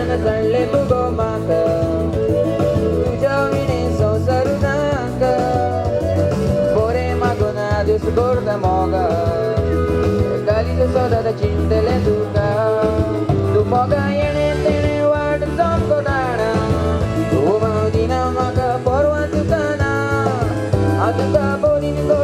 Sana sanle tu go maka tuja vine so sarunaka bore magona dus gorda moga kali so soda da chindele duka tu moga yene tene wad som ko dana tu maudina maga porwa tu kana atuka borin ko